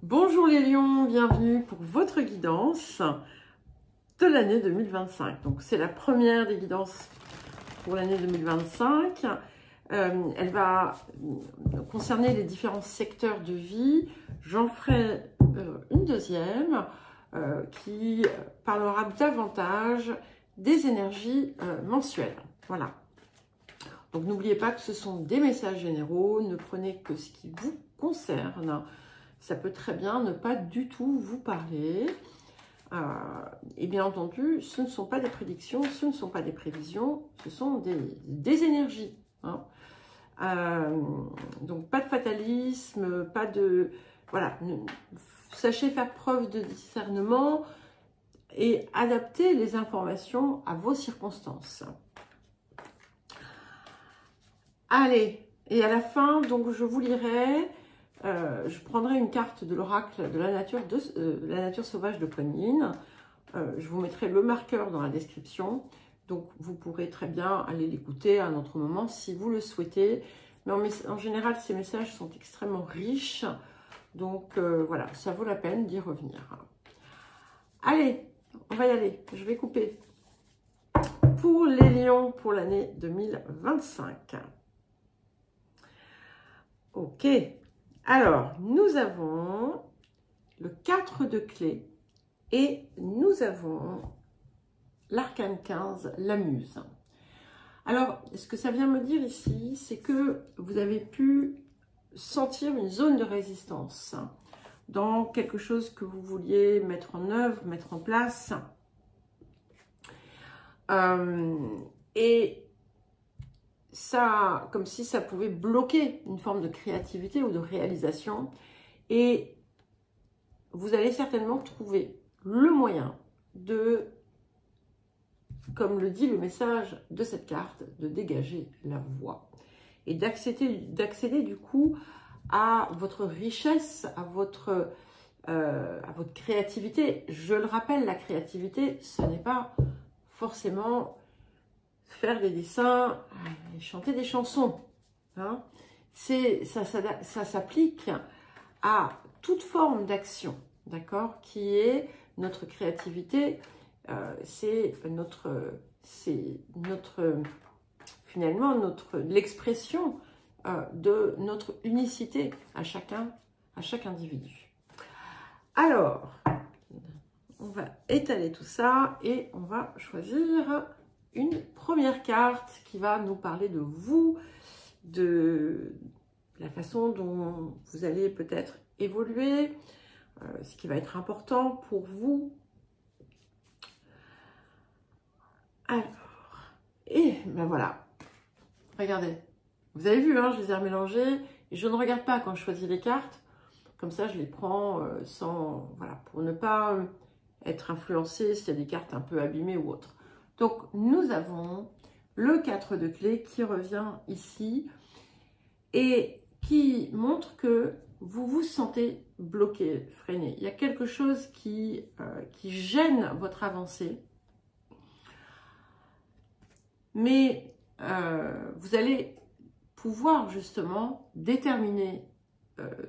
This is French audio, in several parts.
Bonjour les lions, bienvenue pour votre guidance de l'année 2025. Donc c'est la première des guidances pour l'année 2025. Elle va concerner les différents secteurs de vie. J'en ferai une deuxième qui parlera davantage des énergies mensuelles. Voilà. Donc n'oubliez pas que ce sont des messages généraux, ne prenez que ce qui vous concerne. Ça peut très bien ne pas du tout vous parler. Et bien entendu, ce ne sont pas des prédictions, ce ne sont pas des prévisions, ce sont des énergies. Hein. Donc pas de fatalisme, pas de... Voilà, sachez faire preuve de discernement et adapter les informations à vos circonstances. Allez, et à la fin, donc je vous lirai... je prendrai une carte de l'oracle de la nature sauvage de Kuan Yin. Je vous mettrai le marqueur dans la description. Donc, vous pourrez très bien aller l'écouter à un autre moment si vous le souhaitez. Mais en général, ces messages sont extrêmement riches. Donc, voilà, ça vaut la peine d'y revenir. Allez, on va y aller. Je vais couper. Pour les lions pour l'année 2025. Ok. Alors, nous avons le 4 de clés et nous avons l'arcane 15, la muse. Alors, ce que ça vient me dire ici, c'est que vous avez pu sentir une zone de résistance dans quelque chose que vous vouliez mettre en œuvre, mettre en place. Et ça, comme si ça pouvait bloquer une forme de créativité ou de réalisation. Et vous allez certainement trouver le moyen de, comme le dit le message de cette carte, de dégager la voie. Et d'accéder du coup à votre richesse, à votre créativité. Je le rappelle, la créativité, ce n'est pas forcément... faire des dessins, chanter des chansons. Hein. Ça s'applique à toute forme d'action, d'accord, qui est notre créativité, c'est finalement l'expression de notre unicité à chaque individu. Alors, on va étaler tout ça et on va choisir une première carte qui va nous parler de vous, de la façon dont vous allez peut-être évoluer, ce qui va être important pour vous. Alors, et ben voilà, regardez, vous avez vu, hein, je les ai remélangés, et je ne regarde pas quand je choisis les cartes, comme ça je les prends sans, voilà, pour ne pas être influencé s'il y a des cartes un peu abîmées ou autres. Donc, nous avons le 4 de clés qui revient ici et qui montre que vous vous sentez bloqué, freiné. Il y a quelque chose qui gêne votre avancée. Mais vous allez pouvoir justement déterminer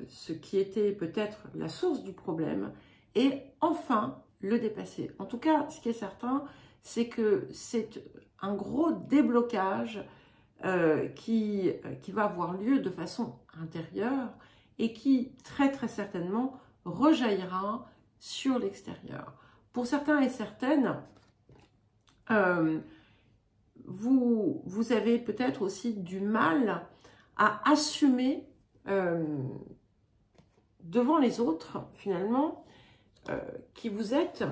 ce qui était peut-être la source du problème et enfin le dépasser. En tout cas, ce qui est certain, c'est que c'est un gros déblocage qui va avoir lieu de façon intérieure et qui très très certainement rejaillira sur l'extérieur. Pour certains et certaines, vous avez peut-être aussi du mal à assumer devant les autres finalement qui vous êtes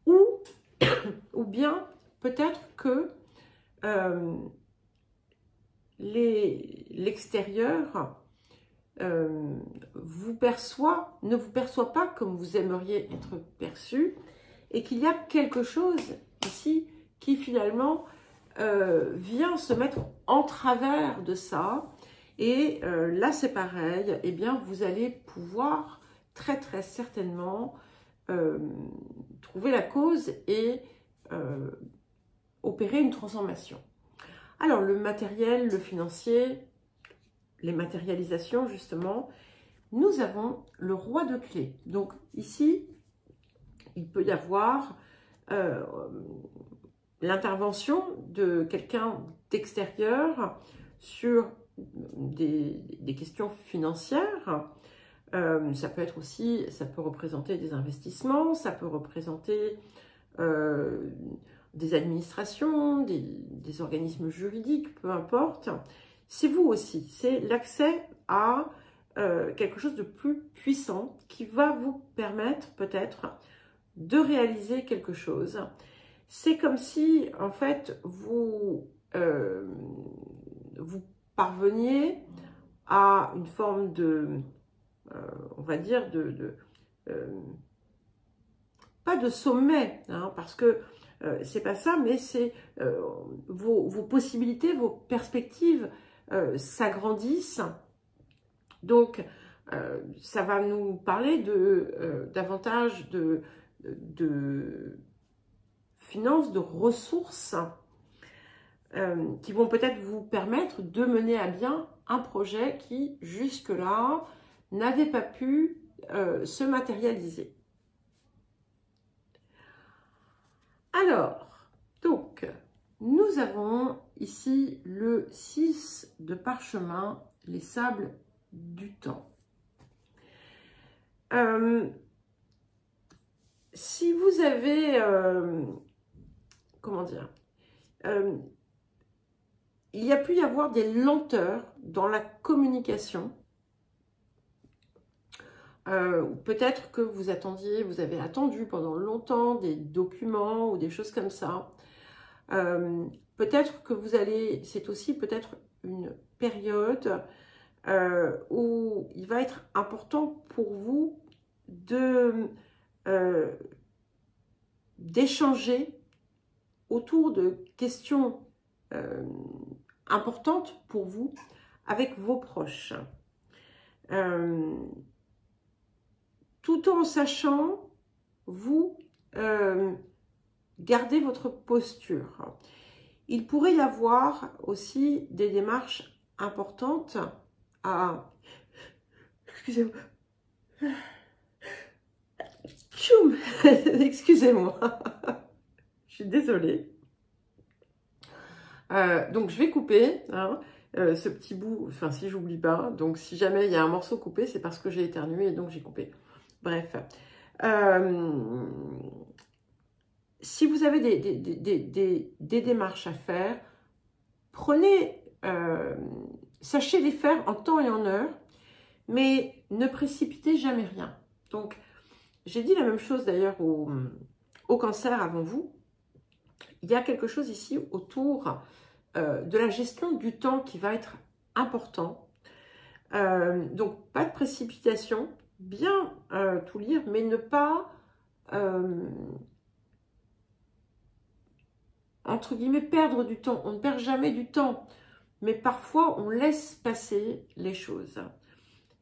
ou bien peut-être que l'extérieur ne vous perçoit pas comme vous aimeriez être perçu et qu'il y a quelque chose ici qui finalement vient se mettre en travers de ça. Et là c'est pareil, eh bien vous allez pouvoir très très certainement trouver la cause et opérer une transformation. Alors le matériel, le financier, les matérialisations justement, nous avons le roi de clés. Donc ici, il peut y avoir l'intervention de quelqu'un d'extérieur sur des questions financières. Ça peut être aussi, ça peut représenter des investissements, ça peut représenter des administrations, des organismes juridiques, peu importe. C'est vous aussi, c'est l'accès à quelque chose de plus puissant qui va vous permettre peut-être de réaliser quelque chose. C'est comme si, en fait, vous parveniez à une forme de, on va dire, pas de sommet, hein, parce que c'est pas ça, mais c'est vos possibilités, vos perspectives s'agrandissent. Donc, ça va nous parler davantage de finances, de ressources qui vont peut-être vous permettre de mener à bien un projet qui, jusque-là, n'avait pas pu se matérialiser. Alors, donc, nous avons ici le 6 de parchemin, les sables du temps. Si vous avez, comment dire, il y a pu y avoir des lenteurs dans la communication. Peut-être que vous avez attendu pendant longtemps des documents ou des choses comme ça. Peut-être que c'est aussi peut-être une période où il va être important pour vous d'échanger autour de questions importantes pour vous avec vos proches. Tout en sachant, vous, garder votre posture. Il pourrait y avoir aussi des démarches importantes à... Excusez-moi. Excusez-moi. Je suis désolée. Donc, je vais couper hein, ce petit bout, enfin, si j'oublie pas. Donc, si jamais il y a un morceau coupé, c'est parce que j'ai éternué et donc j'ai coupé. Bref. Si vous avez des démarches à faire, prenez, sachez les faire en temps et en heure, mais ne précipitez jamais rien. Donc, j'ai dit la même chose d'ailleurs au cancer avant vous. Il y a quelque chose ici autour de la gestion du temps qui va être important. Donc, pas de précipitation, bien tout lire, mais ne pas, entre guillemets, perdre du temps. On ne perd jamais du temps, mais parfois on laisse passer les choses.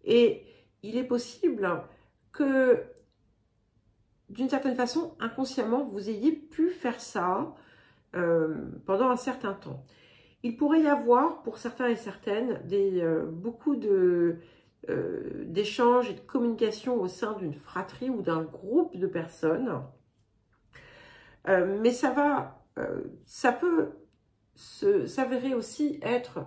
Et il est possible que, d'une certaine façon, inconsciemment, vous ayez pu faire ça pendant un certain temps. Il pourrait y avoir, pour certains et certaines, beaucoup d'échanges et de communication au sein d'une fratrie ou d'un groupe de personnes. Mais ça peut s'avérer aussi être,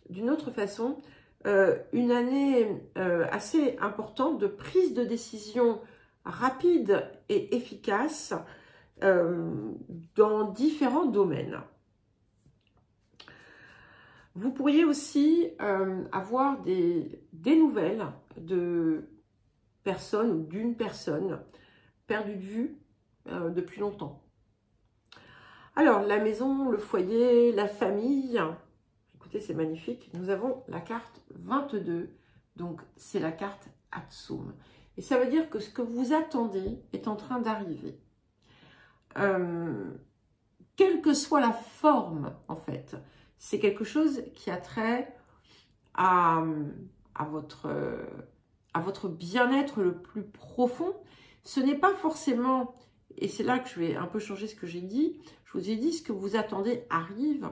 d'une autre façon, une année assez importante de prise de décision rapide et efficace dans différents domaines. Vous pourriez aussi avoir des nouvelles de personnes ou d'une personne perdue de vue depuis longtemps. Alors, la maison, le foyer, la famille, écoutez, c'est magnifique. Nous avons la carte 22, donc c'est la carte Atsum. Et ça veut dire que ce que vous attendez est en train d'arriver. Quelle que soit la forme, en fait, c'est quelque chose qui a trait à votre bien-être le plus profond. Ce n'est pas forcément, et c'est là que je vais un peu changer ce que j'ai dit, je vous ai dit ce que vous attendez arrive.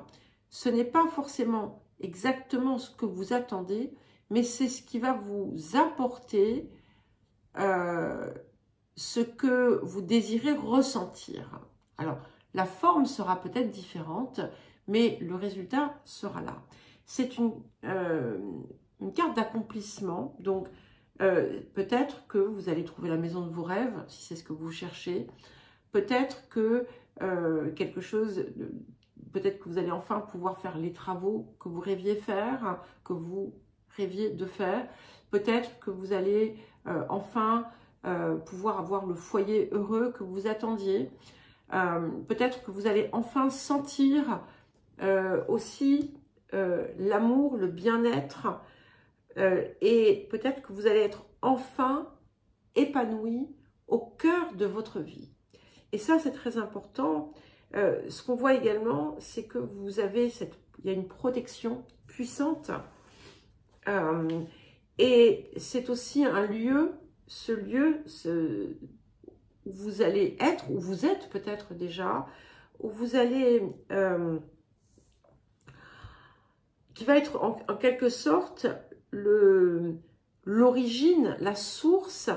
Ce n'est pas forcément exactement ce que vous attendez, mais c'est ce qui va vous apporter ce que vous désirez ressentir. Alors, la forme sera peut-être différente, mais le résultat sera là. C'est une carte d'accomplissement, donc peut-être que vous allez trouver la maison de vos rêves, si c'est ce que vous cherchez. Peut-être que quelque chose, peut-être que vous allez enfin pouvoir faire les travaux que vous rêviez faire, que vous rêviez de faire. Peut-être que vous allez enfin pouvoir avoir le foyer heureux que vous attendiez. Peut-être que vous allez enfin sentir aussi l'amour, le bien-être. Et peut-être que vous allez être enfin épanoui au cœur de votre vie. Et ça, c'est très important. Ce qu'on voit également, c'est que vous avez il y a une protection puissante. Et c'est aussi un lieu, où vous allez être, où vous êtes peut-être déjà, où vous allez, qui va être en quelque sorte l'origine, la source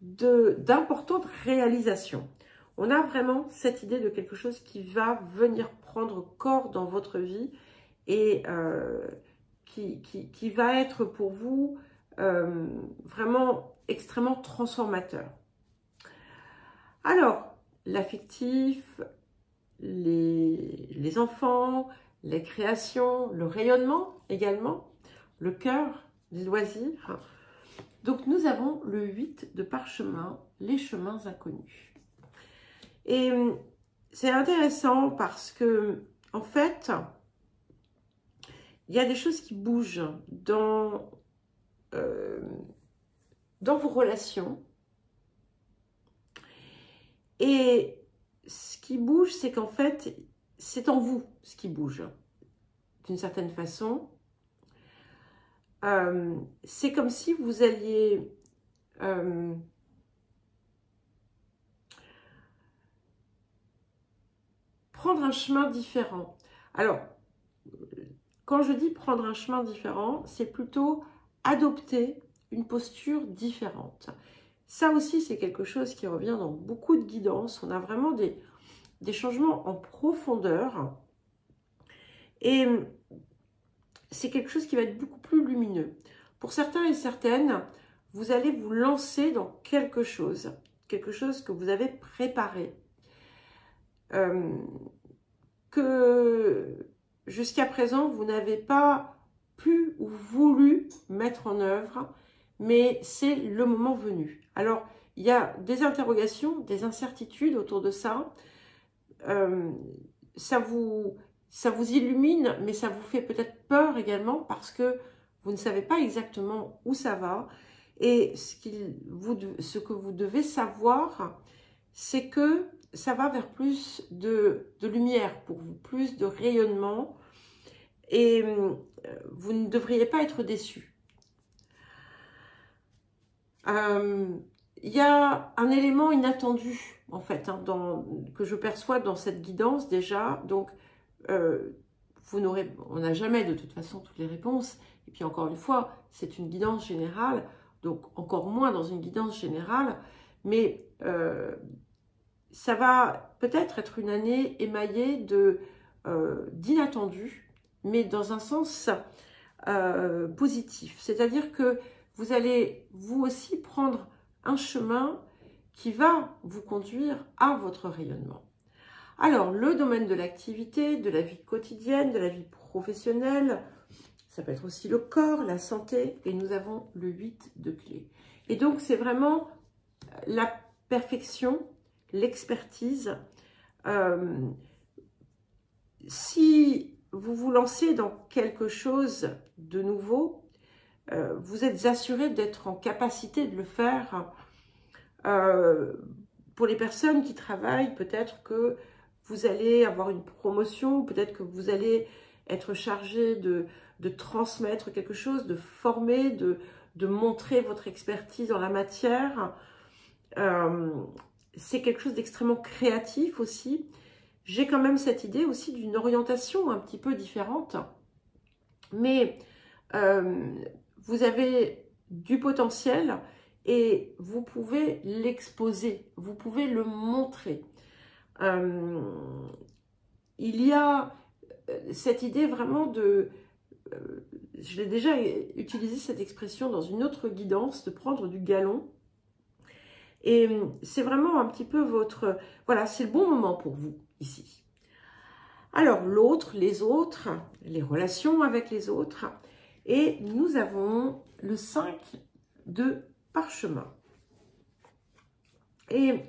d'importantes réalisations. On a vraiment cette idée de quelque chose qui va venir prendre corps dans votre vie et qui va être pour vous vraiment extrêmement transformateur. Alors, l'affectif, les enfants, les créations, le rayonnement également, le cœur, les loisirs. Donc, nous avons le 8 de parchemin, les chemins inconnus. Et c'est intéressant parce que, en fait, il y a des choses qui bougent dans vos relations. Et ce qui bouge, c'est qu'en fait, c'est en vous ce qui bouge, d'une certaine façon. C'est comme si vous alliez prendre un chemin différent. Alors, quand je dis prendre un chemin différent, c'est plutôt adopter une posture différente. Ça aussi, c'est quelque chose qui revient dans beaucoup de guidances. On a vraiment des changements en profondeur. Et c'est quelque chose qui va être beaucoup plus lumineux. Pour certains et certaines, vous allez vous lancer dans quelque chose que vous avez préparé. Que jusqu'à présent, vous n'avez pas pu ou voulu mettre en œuvre, mais c'est le moment venu. Alors, il y a des interrogations, des incertitudes autour de ça. Ça vous illumine, mais ça vous fait peut-être peur également parce que vous ne savez pas exactement où ça va. Et ce que vous devez savoir, c'est que ça va vers plus de lumière pour vous, plus de rayonnement. Et vous ne devriez pas être déçus. Il y a un élément inattendu, en fait, hein, que je perçois dans cette guidance déjà. Donc, on n'a jamais de toute façon toutes les réponses. Et puis encore une fois, c'est une guidance générale, donc encore moins dans une guidance générale. Mais ça va peut-être être une année émaillée d'inattendus, mais dans un sens positif. C'est-à-dire que vous allez vous aussi prendre un chemin qui va vous conduire à votre rayonnement. Alors, le domaine de l'activité, de la vie quotidienne, de la vie professionnelle, ça peut être aussi le corps, la santé, et nous avons le 8 de clés. Et donc, c'est vraiment la perfection, l'expertise. Si vous vous lancez dans quelque chose de nouveau, vous êtes assuré d'être en capacité de le faire. Pour les personnes qui travaillent, peut-être que vous allez avoir une promotion, peut-être que vous allez être chargé de transmettre quelque chose, de former, de montrer votre expertise en la matière. C'est quelque chose d'extrêmement créatif aussi. J'ai quand même cette idée aussi d'une orientation un petit peu différente. Mais vous avez du potentiel et vous pouvez l'exposer, vous pouvez le montrer. Il y a cette idée vraiment de... je l'ai déjà utilisé cette expression dans une autre guidance, de prendre du galon. Et c'est vraiment un petit peu votre... Voilà, c'est le bon moment pour vous, ici. Alors, l'autre, les autres, les relations avec les autres. Et nous avons le 5 de parchemin. Et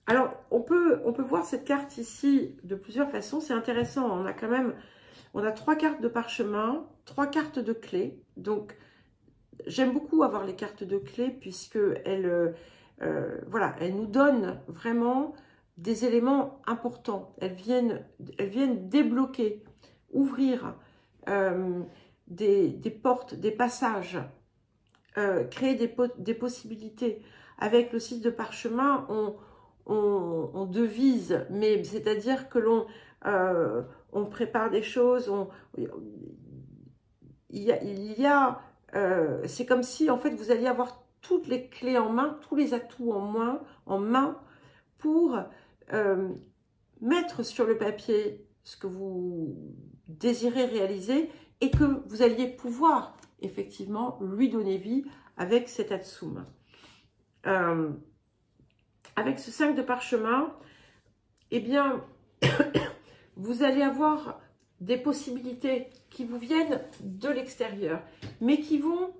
alors, on peut voir cette carte ici de plusieurs façons. C'est intéressant, on a 3 cartes de parchemin, 3 cartes de clés. Donc, j'aime beaucoup avoir les cartes de clés puisque voilà, elles nous donnent vraiment des éléments importants. Elles viennent débloquer, ouvrir des portes, des passages, créer des possibilités. Avec le 6 de parchemin, on devise, mais c'est-à-dire que on prépare des choses, c'est comme si en fait vous alliez avoir toutes les clés en main, tous les atouts en main pour mettre sur le papier ce que vous désirez réaliser et que vous alliez pouvoir effectivement lui donner vie avec cet Atsum. Avec ce 5 de parchemin, eh bien, vous allez avoir des possibilités qui vous viennent de l'extérieur, mais qui vont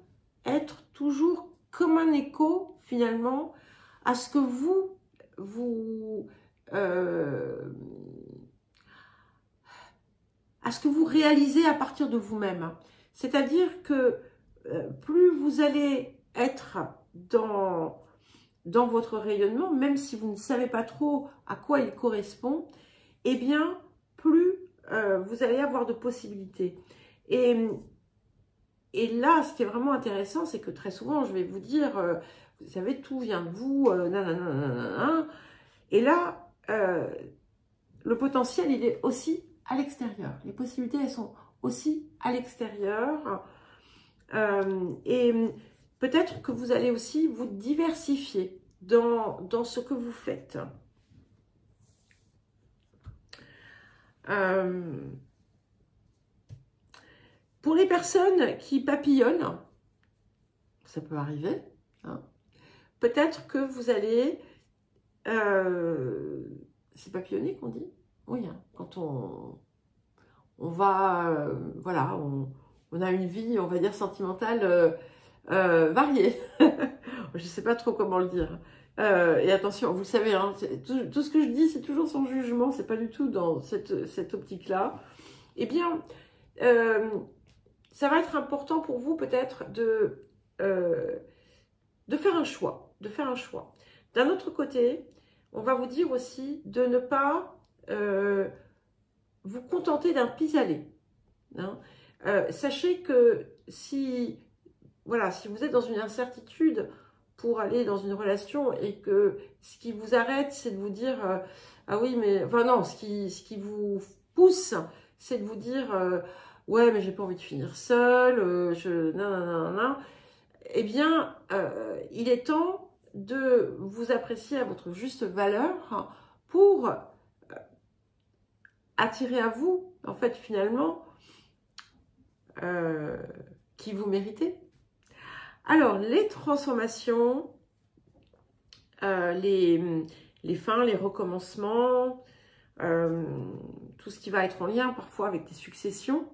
être toujours comme un écho, finalement, à ce que vous réalisez à partir de vous-même. C'est-à-dire que plus vous allez être dans votre rayonnement, même si vous ne savez pas trop à quoi il correspond, eh bien, plus vous allez avoir de possibilités. Et là, ce qui est vraiment intéressant, c'est que très souvent, je vais vous dire, vous savez, tout vient de vous, nanana. Et là, le potentiel, il est aussi à l'extérieur. Les possibilités, elles sont aussi à l'extérieur. Et peut-être que vous allez aussi vous diversifier dans ce que vous faites. Pour les personnes qui papillonnent, ça peut arriver, hein, peut-être que vous allez... c'est papillonner qu'on dit? Oui, hein, quand on va... voilà, on a une vie, on va dire, sentimentale variée. Je ne sais pas trop comment le dire. Et attention, vous le savez, hein, tout ce que je dis, c'est toujours sans jugement, c'est pas du tout dans cette optique-là. Eh bien, ça va être important pour vous peut-être de faire un choix, D'un autre côté, on va vous dire aussi de ne pas vous contenter d'un pis-aller. Hein. Sachez que si vous êtes dans une incertitude pour aller dans une relation et que ce qui vous arrête, c'est de vous dire ah oui, mais enfin non, ce qui vous pousse, c'est de vous dire ouais, mais j'ai pas envie de finir seule, eh bien, il est temps de vous apprécier à votre juste valeur pour attirer à vous, en fait, finalement, qui vous méritez. Alors, les transformations, les fins, les recommencements, tout ce qui va être en lien parfois avec des successions.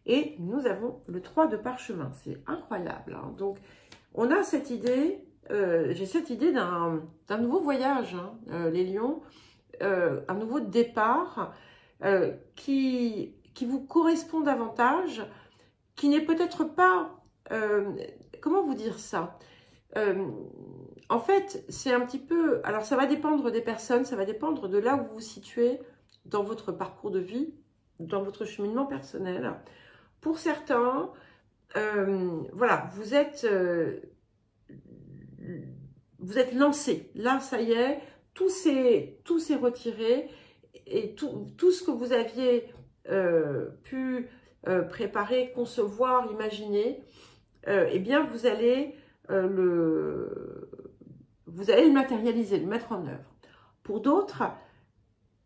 Et nous avons le 3 de parchemin. C'est incroyable. Hein. Donc, on a cette idée, j'ai cette idée d'un nouveau voyage, hein, les lions, un nouveau départ qui vous correspond davantage, qui n'est peut-être pas... comment vous dire ça? En fait, c'est un petit peu... Alors, ça va dépendre des personnes, ça va dépendre de là où vous vous situez dans votre parcours de vie, dans votre cheminement personnel. Pour certains, voilà, vous êtes lancé. Là, ça y est, tout s'est retiré et tout ce que vous aviez pu préparer, concevoir, imaginer, eh bien, vous allez le matérialiser, le mettre en œuvre. Pour d'autres,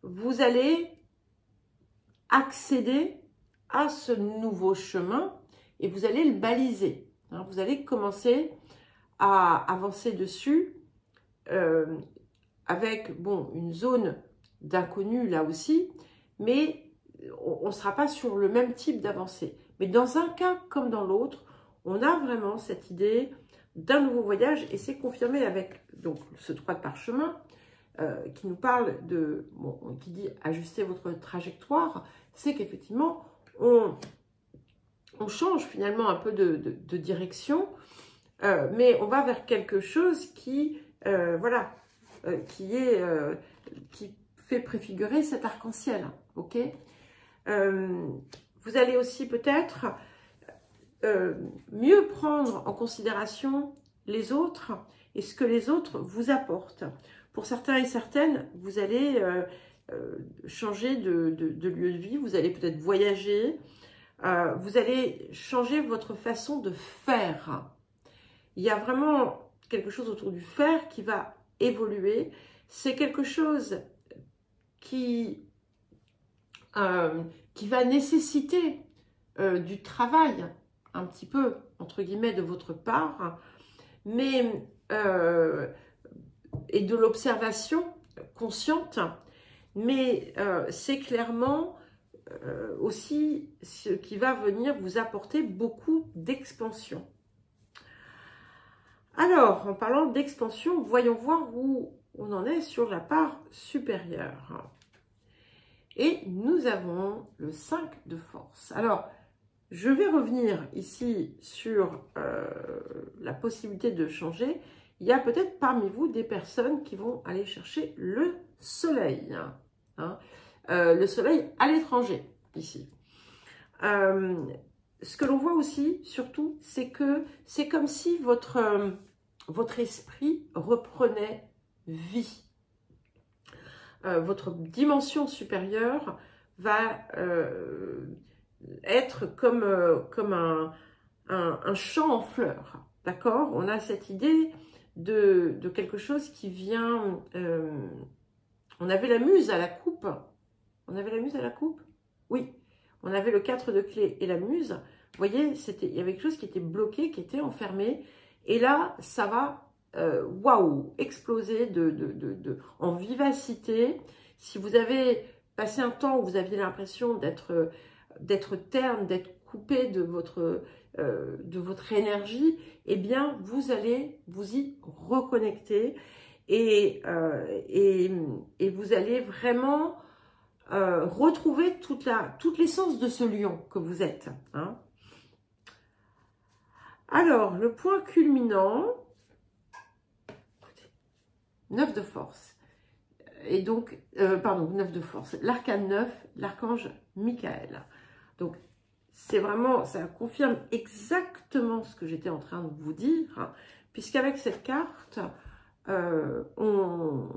vous allez accéder à ce nouveau chemin et vous allez le baliser. Hein, vous allez commencer à avancer dessus avec une zone d'inconnu là aussi, mais on ne sera pas sur le même type d'avancée. Mais dans un cas comme dans l'autre, on a vraiment cette idée d'un nouveau voyage et c'est confirmé avec donc, ce 3 de parchemin qui nous parle de, qui dit ajuster votre trajectoire, c'est qu'effectivement on change finalement un peu de direction, mais on va vers quelque chose qui, qui fait préfigurer cet arc-en-ciel, ok. Vous allez aussi peut-être mieux prendre en considération les autres et ce que les autres vous apportent. Pour certains et certaines, vous allez changer de lieu de vie, vous allez peut-être voyager, vous allez changer votre façon de faire. Il y a vraiment quelque chose autour du faire qui va évoluer. C'est quelque chose qui va nécessiter du travail, un petit peu, entre guillemets, de votre part, mais et de l'observation consciente, mais c'est clairement aussi ce qui va venir vous apporter beaucoup d'expansion. Alors, en parlant d'expansion, voyons voir où on en est sur la part supérieure. Et nous avons le 5 de force. Alors, je vais revenir ici sur la possibilité de changer. Il y a peut-être parmi vous des personnes qui vont aller chercher le soleil. Hein, le soleil à l'étranger, ici. Ce que l'on voit aussi, surtout, c'est que c'est comme si votre esprit reprenait vie. Votre dimension supérieure va être comme un champ en fleurs, d'accord? On a cette idée de quelque chose qui vient... on avait la muse à la coupe. On avait la muse à la coupe? Oui. On avait le 4 de clé et la muse. Vous voyez, il y avait quelque chose qui était bloqué, qui était enfermé. Et là, ça va... waouh, exploser en vivacité. Si vous avez passé un temps où vous aviez l'impression d'être terne, d'être coupé de votre énergie, eh bien, vous allez vous y reconnecter et vous allez vraiment retrouver toute l'essence de ce lion que vous êtes. Hein. Alors, le point culminant... 9 de force. Et donc, 9 de force. L'arcane 9, l'archange Michael. Donc, c'est vraiment, ça confirme exactement ce que j'étais en train de vous dire, hein, puisqu'avec cette carte, on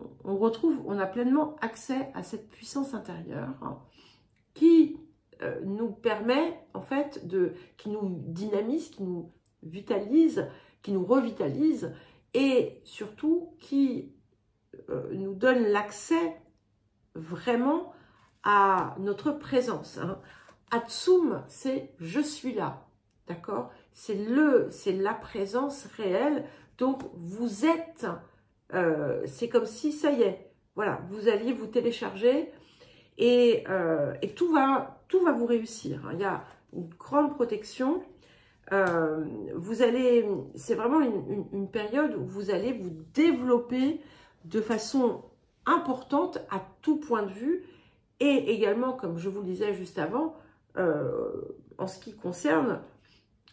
a pleinement accès à cette puissance intérieure hein, qui nous permet, en fait, qui nous dynamise, qui nous vitalise, qui nous revitalise, et surtout qui nous donne l'accès vraiment à notre présence. Hein. Atsum, c'est « je suis là », d'accord? C'est la présence réelle, donc vous êtes, c'est comme si, ça y est, voilà, vous alliez vous télécharger et tout va vous réussir. Hein. Il y a une grande protection. C'est vraiment une période où vous allez vous développer de façon importante à tout point de vue et également, comme je vous le disais juste avant, en ce qui concerne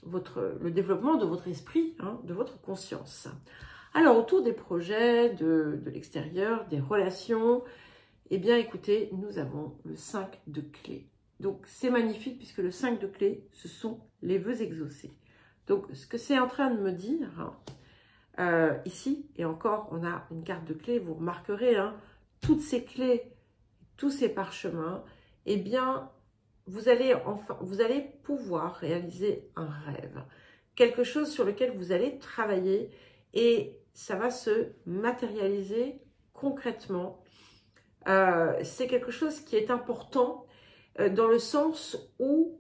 le développement de votre esprit, hein, de votre conscience. Alors, autour des projets, de l'extérieur, des relations, eh bien, écoutez, nous avons le 5 de clés. Donc, c'est magnifique puisque le 5 de clés, ce sont les vœux exaucés. Donc, ce que c'est en train de me dire... ici, et encore, on a une carte de clé, vous remarquerez, hein, toutes ces clés, tous ces parchemins, eh bien, vous allez pouvoir réaliser un rêve. Quelque chose sur lequel vous allez travailler et ça va se matérialiser concrètement. C'est quelque chose qui est important dans le sens où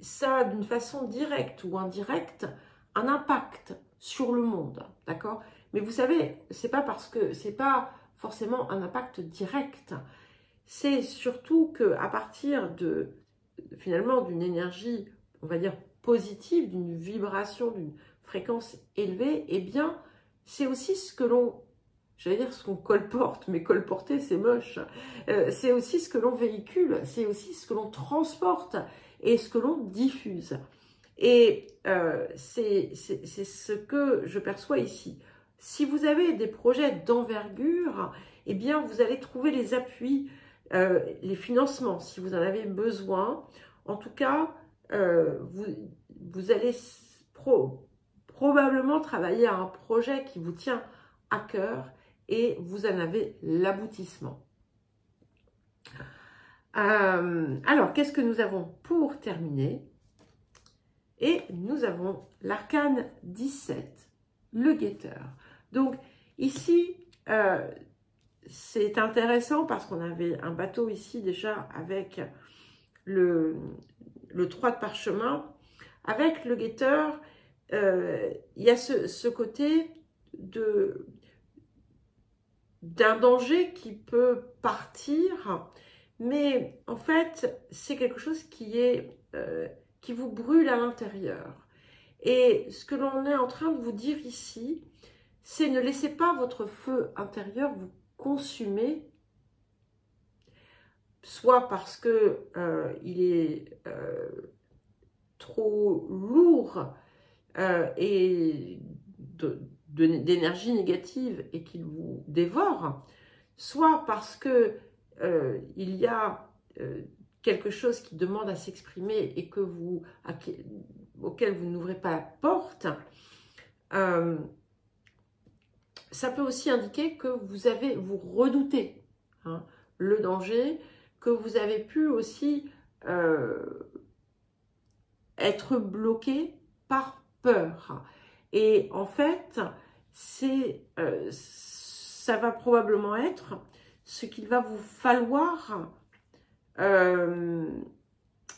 ça a d'une façon directe ou indirecte un impact sur le monde, d'accord? Mais vous savez, c'est pas forcément un impact direct. C'est surtout qu'à partir finalement d'une énergie, on va dire positive, d'une vibration, d'une fréquence élevée, eh bien, c'est aussi ce que j'allais dire ce qu'on colporte, mais colporter c'est moche. C'est aussi ce que l'on véhicule, c'est aussi ce que l'on transporte et ce que l'on diffuse. Et c'est ce que je perçois ici. Si vous avez des projets d'envergure, eh bien, vous allez trouver les appuis, les financements, si vous en avez besoin. En tout cas, vous allez probablement travailler à un projet qui vous tient à cœur et vous en avez l'aboutissement. Alors, qu'est-ce que nous avons pour terminer? Et nous avons l'arcane 17, le guetteur. Donc, ici, c'est intéressant parce qu'on avait un bateau ici déjà avec le 3 de parchemin. Avec le guetteur, il y a ce côté d'un danger qui peut partir, mais en fait, c'est quelque chose qui vous brûle à l'intérieur. Et ce que l'on est en train de vous dire ici, c'est ne laissez pas votre feu intérieur vous consumer, soit parce que il est trop lourd et d'énergie négative et qu'il vous dévore, soit parce que il y a quelque chose qui demande à s'exprimer et auquel vous n'ouvrez pas la porte. Ça peut aussi indiquer que vous redoutez le danger, que vous avez pu aussi être bloqué par peur. Et en fait, ça va probablement être ce qu'il va vous falloir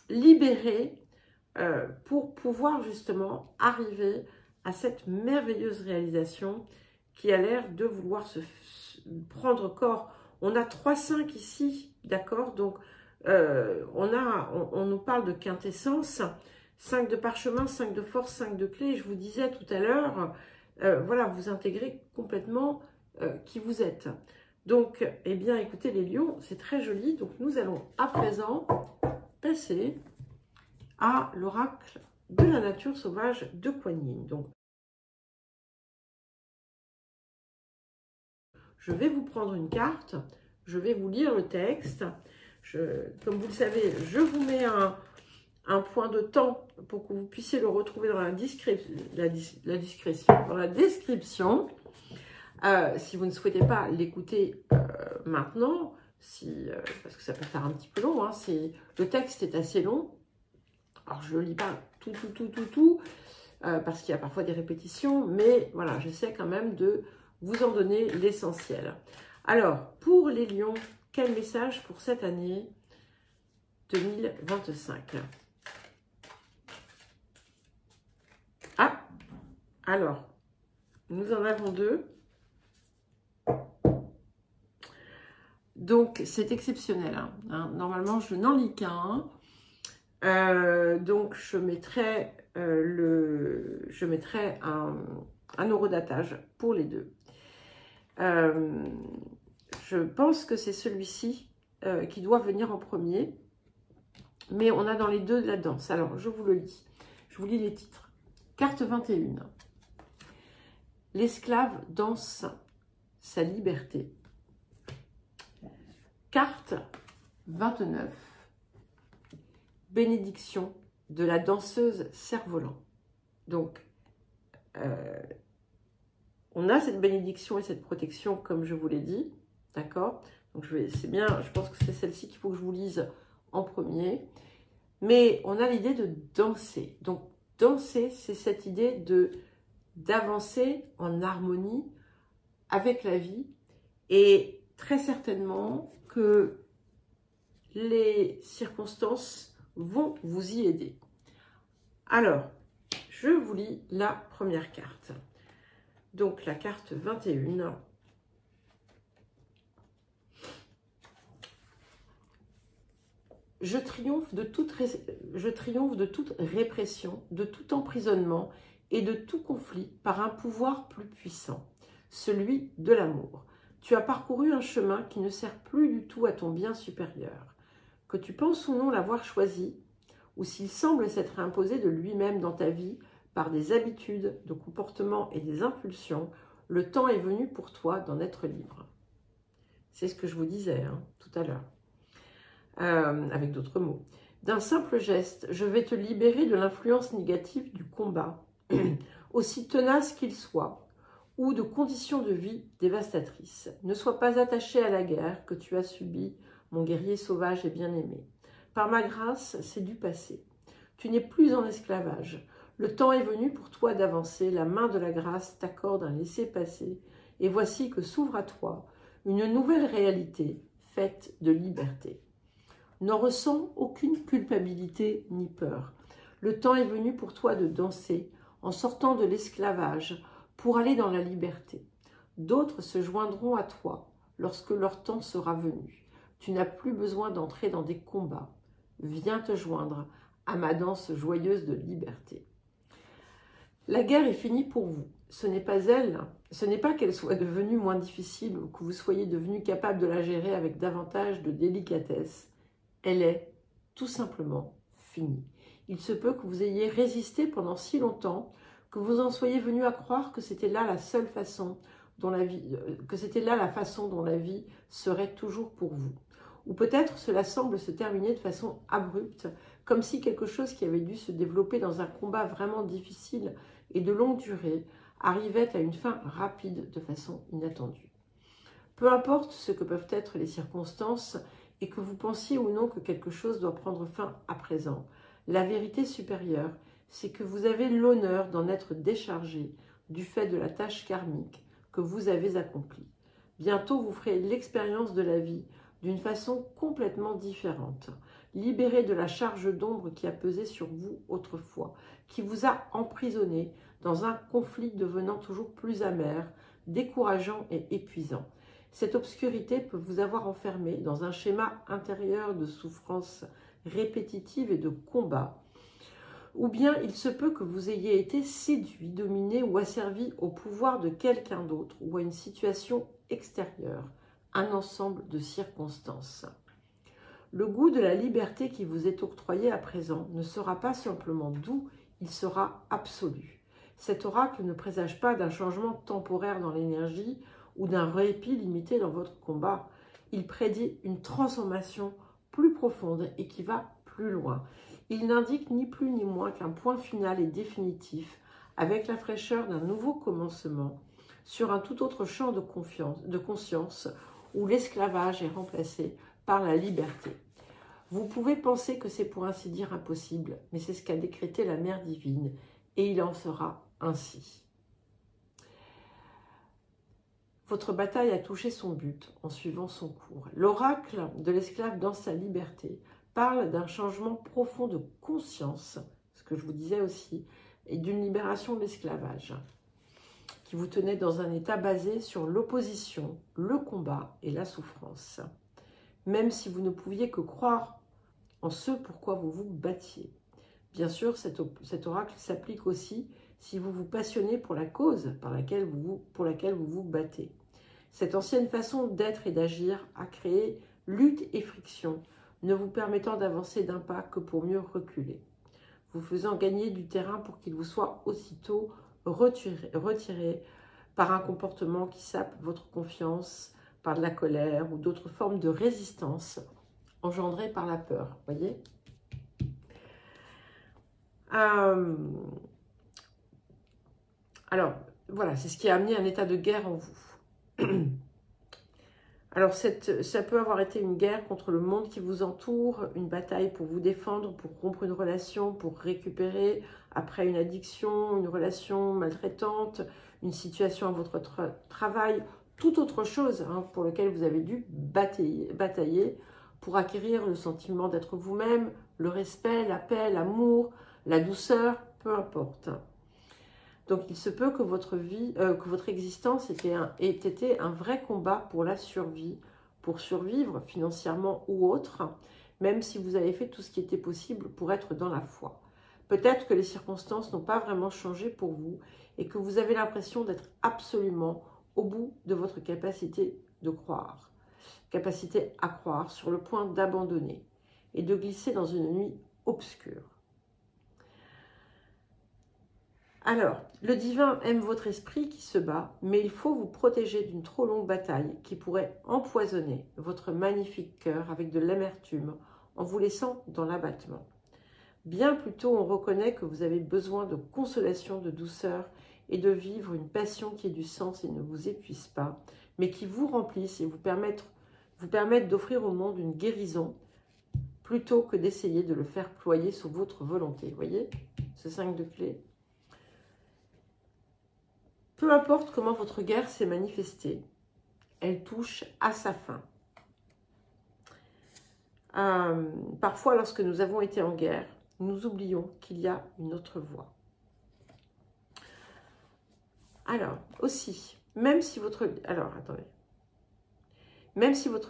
libérer pour pouvoir justement arriver à cette merveilleuse réalisation qui a l'air de vouloir se prendre corps. On a 3-5 ici, d'accord? Donc, on nous parle de quintessence, 5 de parchemin, 5 de force, 5 de clé. Je vous disais tout à l'heure, voilà, vous intégrez complètement qui vous êtes. Donc, eh bien, écoutez les lions, c'est très joli. Donc, nous allons à présent passer à l'oracle de la nature sauvage de Kuan Yin. Donc, je vais vous prendre une carte, je vais vous lire le texte. Comme vous le savez, je vous mets un point de temps pour que vous puissiez le retrouver dans la description. Si vous ne souhaitez pas l'écouter maintenant, parce que ça peut faire un petit peu long, hein, le texte est assez long. Alors, je ne lis pas tout, parce qu'il y a parfois des répétitions, mais voilà, j'essaie quand même de vous en donner l'essentiel. Alors, pour les lions, quel message pour cette année 2025? Ah, alors, nous en avons deux. Donc, c'est exceptionnel. Hein. Normalement, je n'en lis qu'un. Donc, je mettrai, un horodatage pour les deux. Je pense que c'est celui-ci qui doit venir en premier. Mais on a dans les deux de la danse. Alors, je vous le lis. Je vous lis les titres. Carte 21. L'esclave danse sa liberté. Carte 29. Bénédiction de la danseuse cerf-volant. Donc, on a cette bénédiction et cette protection, comme je vous l'ai dit. D'accord? Donc, c'est bien, je pense que c'est celle-ci qu'il faut que je vous lise en premier. Mais on a l'idée de danser. Donc, danser, c'est cette idée d'avancer en harmonie avec la vie. Et très certainement que les circonstances vont vous y aider. Alors, je vous lis la première carte. Donc, la carte 21. Je triomphe de toute répression, de tout emprisonnement et de tout conflit par un pouvoir plus puissant, celui de l'amour. Tu as parcouru un chemin qui ne sert plus du tout à ton bien supérieur. Que tu penses ou non l'avoir choisi, ou s'il semble s'être imposé de lui-même dans ta vie par des habitudes, de comportements et des impulsions, le temps est venu pour toi d'en être libre. C'est ce que je vous disais tout à l'heure. Avec d'autres mots. D'un simple geste, je vais te libérer de l'influence négative du combat, aussi tenace qu'il soit, ou de conditions de vie dévastatrices. Ne sois pas attaché à la guerre que tu as subie, mon guerrier sauvage et bien-aimé. Par ma grâce, c'est du passé. Tu n'es plus en esclavage. Le temps est venu pour toi d'avancer, la main de la grâce t'accorde un laissez-passer, et voici que s'ouvre à toi une nouvelle réalité faite de liberté. N'en ressens aucune culpabilité ni peur. Le temps est venu pour toi de danser en sortant de l'esclavage pour aller dans la liberté. D'autres se joindront à toi lorsque leur temps sera venu. Tu n'as plus besoin d'entrer dans des combats. Viens te joindre à ma danse joyeuse de liberté. La guerre est finie pour vous. Ce n'est pas elle, ce n'est pas qu'elle soit devenue moins difficile ou que vous soyez devenu capable de la gérer avec davantage de délicatesse. Elle est tout simplement finie. Il se peut que vous ayez résisté pendant si longtemps que vous en soyez venu à croire que c'était là la seule façon dont la vie, serait toujours pour vous. Ou peut-être cela semble se terminer de façon abrupte, comme si quelque chose qui avait dû se développer dans un combat vraiment difficile et de longue durée arrivait à une fin rapide de façon inattendue. Peu importe ce que peuvent être les circonstances, et que vous pensiez ou non que quelque chose doit prendre fin à présent, la vérité supérieure, c'est que vous avez l'honneur d'en être déchargé du fait de la tâche karmique que vous avez accomplie. Bientôt, vous ferez l'expérience de la vie d'une façon complètement différente, libéré de la charge d'ombre qui a pesé sur vous autrefois, qui vous a emprisonné dans un conflit devenant toujours plus amer, décourageant et épuisant. Cette obscurité peut vous avoir enfermé dans un schéma intérieur de souffrance répétitive et de combat. Ou bien il se peut que vous ayez été séduit, dominé ou asservi au pouvoir de quelqu'un d'autre ou à une situation extérieure, un ensemble de circonstances. Le goût de la liberté qui vous est octroyé à présent ne sera pas simplement doux, il sera absolu. Cet oracle ne présage pas d'un changement temporaire dans l'énergie ou d'un répit limité dans votre combat. Il prédit une transformation plus profonde et qui va plus loin. Il n'indique ni plus ni moins qu'un point final et définitif avec la fraîcheur d'un nouveau commencement sur un tout autre champ de conscience où l'esclavage est remplacé par la liberté. Vous pouvez penser que c'est pour ainsi dire impossible, mais c'est ce qu'a décrété la Mère divine et il en sera ainsi. Votre bataille a touché son but en suivant son cours. L'oracle de l'esclave dans sa liberté parle d'un changement profond de conscience, ce que je vous disais aussi, et d'une libération de l'esclavage, qui vous tenait dans un état basé sur l'opposition, le combat et la souffrance. Même si vous ne pouviez que croire en ce pourquoi vous vous battiez. Bien sûr, cet oracle s'applique aussi si vous vous passionnez pour la cause pour laquelle vous vous battez. Cette ancienne façon d'être et d'agir a créé lutte et friction, ne vous permettant d'avancer d'un pas que pour mieux reculer, vous faisant gagner du terrain pour qu'il vous soit aussitôt retiré par un comportement qui sape votre confiance, par de la colère ou d'autres formes de résistance engendrées par la peur. Voyez ? Alors, voilà, c'est ce qui a amené un état de guerre en vous. Alors, ça peut avoir été une guerre contre le monde qui vous entoure, une bataille pour vous défendre, pour rompre une relation, pour récupérer après une addiction, une relation maltraitante, une situation à votre travail, toute autre chose hein, pour laquelle vous avez dû batailler pour acquérir le sentiment d'être vous-même, le respect, la paix, l'amour, la douceur, peu importe. Donc, il se peut que votre vie, que votre existence ait été un vrai combat pour la survie, pour survivre financièrement ou autre, même si vous avez fait tout ce qui était possible pour être dans la foi. Peut-être que les circonstances n'ont pas vraiment changé pour vous et que vous avez l'impression d'être absolument au bout de votre capacité de croire, capacité à croire, sur le point d'abandonner et de glisser dans une nuit obscure. Alors, le divin aime votre esprit qui se bat, mais il faut vous protéger d'une trop longue bataille qui pourrait empoisonner votre magnifique cœur avec de l'amertume en vous laissant dans l'abattement. Bien plus tôt, on reconnaît que vous avez besoin de consolation, de douceur et de vivre une passion qui ait du sens et ne vous épuise pas, mais qui vous remplisse et vous permette d'offrir au monde une guérison plutôt que d'essayer de le faire ployer sous votre volonté. Vous voyez, ce 5 de clés. Peu importe comment votre guerre s'est manifestée, elle touche à sa fin. Parfois, lorsque nous avons été en guerre, nous oublions qu'il y a une autre voie. Alors, aussi, même si votre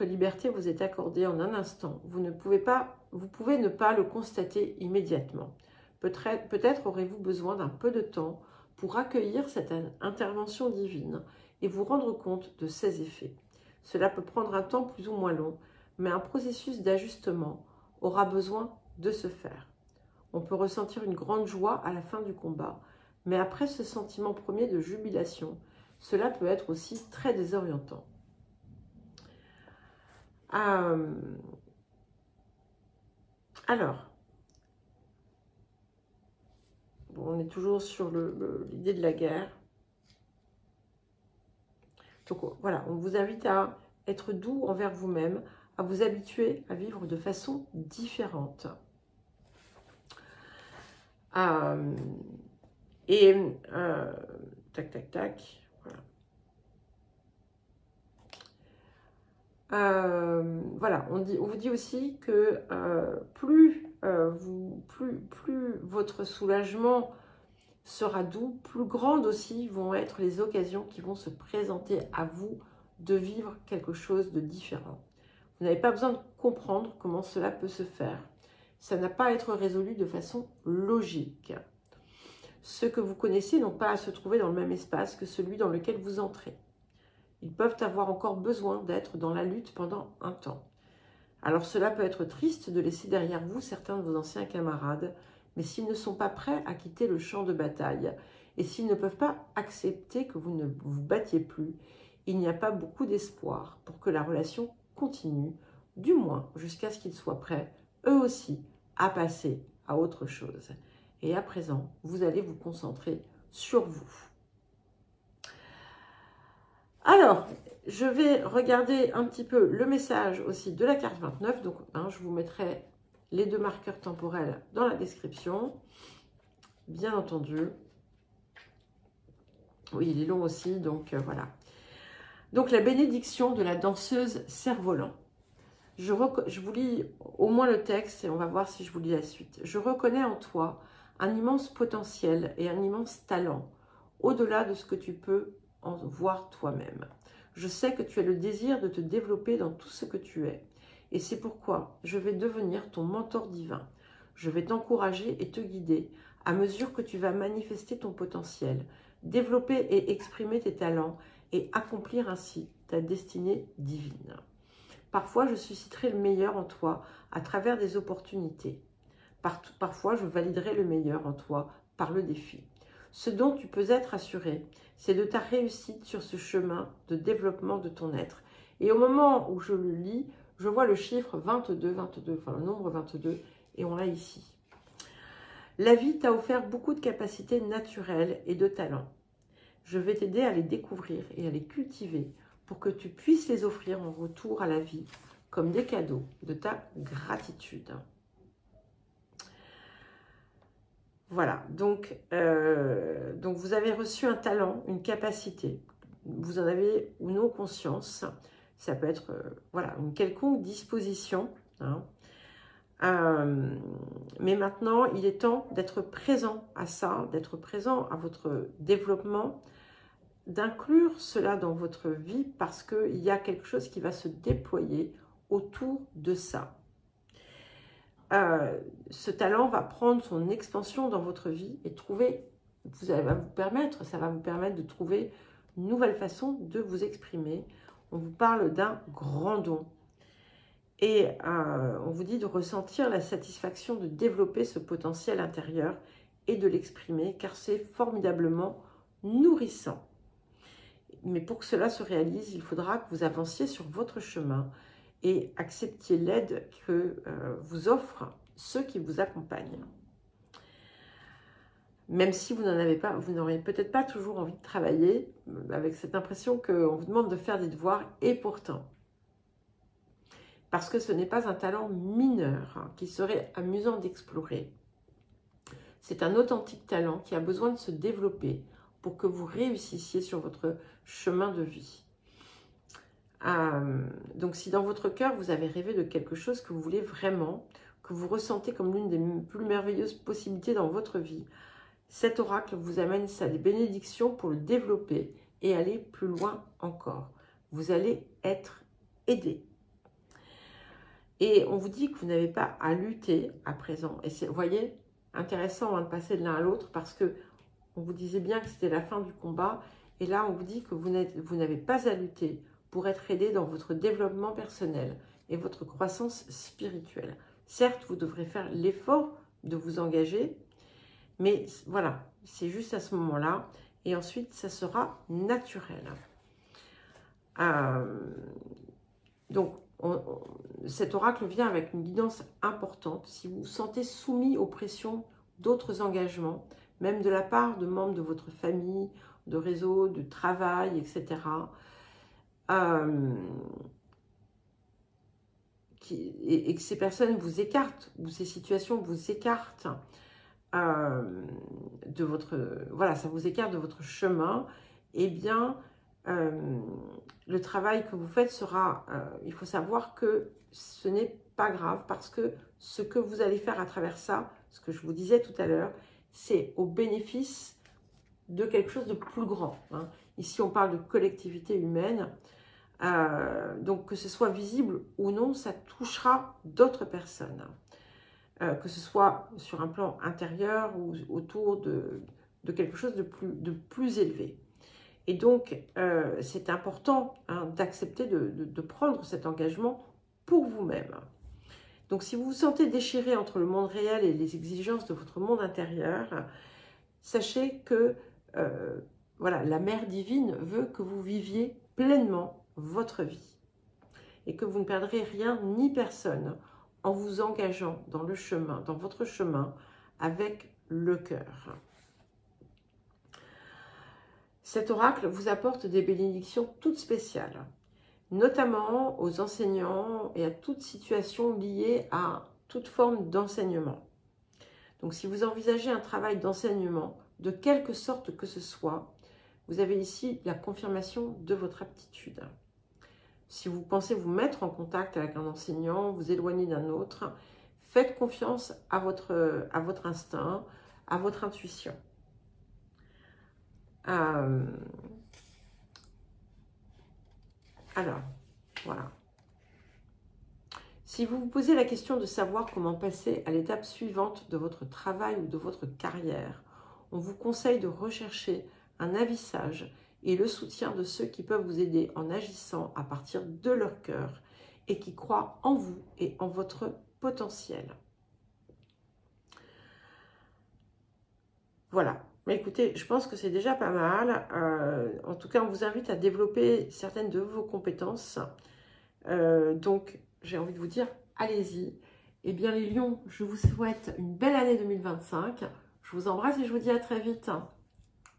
liberté vous est accordée en un instant, vous pouvez ne pas le constater immédiatement. Peut-être aurez-vous besoin d'un peu de temps pour accueillir cette intervention divine et vous rendre compte de ses effets. Cela peut prendre un temps plus ou moins long, mais un processus d'ajustement aura besoin de se faire. On peut ressentir une grande joie à la fin du combat, mais après ce sentiment premier de jubilation, cela peut être aussi très désorientant. Alors, on est toujours sur l'idée de la guerre. Donc voilà, on vous invite à être doux envers vous-même, à vous habituer à vivre de façon différente. Tac, tac, tac. Voilà, on vous dit aussi que plus votre soulagement sera doux, plus grandes aussi vont être les occasions qui vont se présenter à vous de vivre quelque chose de différent. Vous n'avez pas besoin de comprendre comment cela peut se faire. Ça n'a pas à être résolu de façon logique. Ceux que vous connaissez n'ont pas à se trouver dans le même espace que celui dans lequel vous entrez. Ils peuvent avoir encore besoin d'être dans la lutte pendant un temps. Alors cela peut être triste de laisser derrière vous certains de vos anciens camarades, mais s'ils ne sont pas prêts à quitter le champ de bataille et s'ils ne peuvent pas accepter que vous ne vous battiez plus, il n'y a pas beaucoup d'espoir pour que la relation continue, du moins jusqu'à ce qu'ils soient prêts, eux aussi, à passer à autre chose. Et à présent, vous allez vous concentrer sur vous. Alors, je vais regarder un petit peu le message aussi de la carte 29. Donc, je vous mettrai les 2 marqueurs temporels dans la description. Bien entendu. Oui, il est long aussi, donc voilà. Donc, la bénédiction de la danseuse cerf-volant. Je vous lis au moins le texte et on va voir si je vous lis la suite. Je reconnais en toi un immense potentiel et un immense talent, au-delà de ce que tu peux en voir toi-même. Je sais que tu as le désir de te développer dans tout ce que tu es. Et c'est pourquoi je vais devenir ton mentor divin. Je vais t'encourager et te guider à mesure que tu vas manifester ton potentiel, développer et exprimer tes talents et accomplir ainsi ta destinée divine. Parfois, je susciterai le meilleur en toi à travers des opportunités. Parfois, je validerai le meilleur en toi par le défi. Ce dont tu peux être assuré, c'est de ta réussite sur ce chemin de développement de ton être. Et au moment où je le lis, je vois le chiffre 22, enfin le nombre 22, et on l'a ici. La vie t'a offert beaucoup de capacités naturelles et de talents. Je vais t'aider à les découvrir et à les cultiver pour que tu puisses les offrir en retour à la vie comme des cadeaux de ta gratitude. Voilà, donc vous avez reçu un talent, une capacité. Vous en avez ou non conscience. Ça peut être voilà, une quelconque disposition. Hein. Mais maintenant, il est temps d'être présent à ça, d'être présent à votre développement, d'inclure cela dans votre vie parce qu'il y a quelque chose qui va se déployer autour de ça. Ce talent va prendre son expansion dans votre vie et ça va vous permettre de trouver une nouvelle façon de vous exprimer. On vous parle d'un grand don. Et on vous dit de ressentir la satisfaction de développer ce potentiel intérieur et de l'exprimer, car c'est formidablement nourrissant. Mais pour que cela se réalise, il faudra que vous avanciez sur votre chemin et acceptiez l'aide que vous offrent ceux qui vous accompagnent. Même si vous n'en avez pas, vous n'aurez peut-être pas toujours envie de travailler, avec cette impression qu'on vous demande de faire des devoirs, et pourtant. Parce que ce n'est pas un talent mineur hein, qui serait amusant d'explorer. C'est un authentique talent qui a besoin de se développer pour que vous réussissiez sur votre chemin de vie. Donc si dans votre cœur, vous avez rêvé de quelque chose que vous voulez vraiment, que vous ressentez comme l'une des plus merveilleuses possibilités dans votre vie, cet oracle vous amène ça des bénédictions pour le développer et aller plus loin encore. Vous allez être aidé. Et on vous dit que vous n'avez pas à lutter à présent. Et c'est, vous voyez, intéressant hein, de passer de l'un à l'autre parce que on vous disait bien que c'était la fin du combat. Et là, on vous dit que vous n'avez pas à lutter pour être aidé dans votre développement personnel et votre croissance spirituelle. Certes, vous devrez faire l'effort de vous engager, mais voilà, c'est juste à ce moment-là. Et ensuite, ça sera naturel. Donc, cet oracle vient avec une guidance importante. Si vous vous sentez soumis aux pressions d'autres engagements, même de la part de membres de votre famille, de réseau, de travail, etc., et que ces personnes vous écartent, ou ces situations vous écartent de votre... Voilà, ça vous écarte de votre chemin, eh bien, le travail que vous faites sera... il faut savoir que ce n'est pas grave, parce que ce que vous allez faire à travers ça, ce que je vous disais tout à l'heure, c'est au bénéfice de quelque chose de plus grand. Hein. Ici, on parle de collectivité humaine. Donc, que ce soit visible ou non, ça touchera d'autres personnes. Que ce soit sur un plan intérieur ou autour de quelque chose de plus élevé. Et donc, c'est important hein, d'accepter de prendre cet engagement pour vous-même. Donc, si vous vous sentez déchiré entre le monde réel et les exigences de votre monde intérieur, sachez que voilà, la mère divine veut que vous viviez pleinement votre vie et que vous ne perdrez rien ni personne en vous engageant dans le chemin, dans votre chemin avec le cœur. Cet oracle vous apporte des bénédictions toutes spéciales, notamment aux enseignants et à toute situation liée à toute forme d'enseignement. Donc si vous envisagez un travail d'enseignement, de quelque sorte que ce soit, vous avez ici la confirmation de votre aptitude. Si vous pensez vous mettre en contact avec un enseignant, vous éloigner d'un autre, faites confiance à votre instinct, à votre intuition. Alors, voilà. Si vous vous posez la question de savoir comment passer à l'étape suivante de votre travail ou de votre carrière, on vous conseille de rechercher un avisage et le soutien de ceux qui peuvent vous aider en agissant à partir de leur cœur et qui croient en vous et en votre potentiel. Voilà. Mais écoutez, je pense que c'est déjà pas mal. En tout cas, on vous invite à développer certaines de vos compétences. Donc, j'ai envie de vous dire, allez-y. Eh bien, les lions, je vous souhaite une belle année 2025. Je vous embrasse et je vous dis à très vite.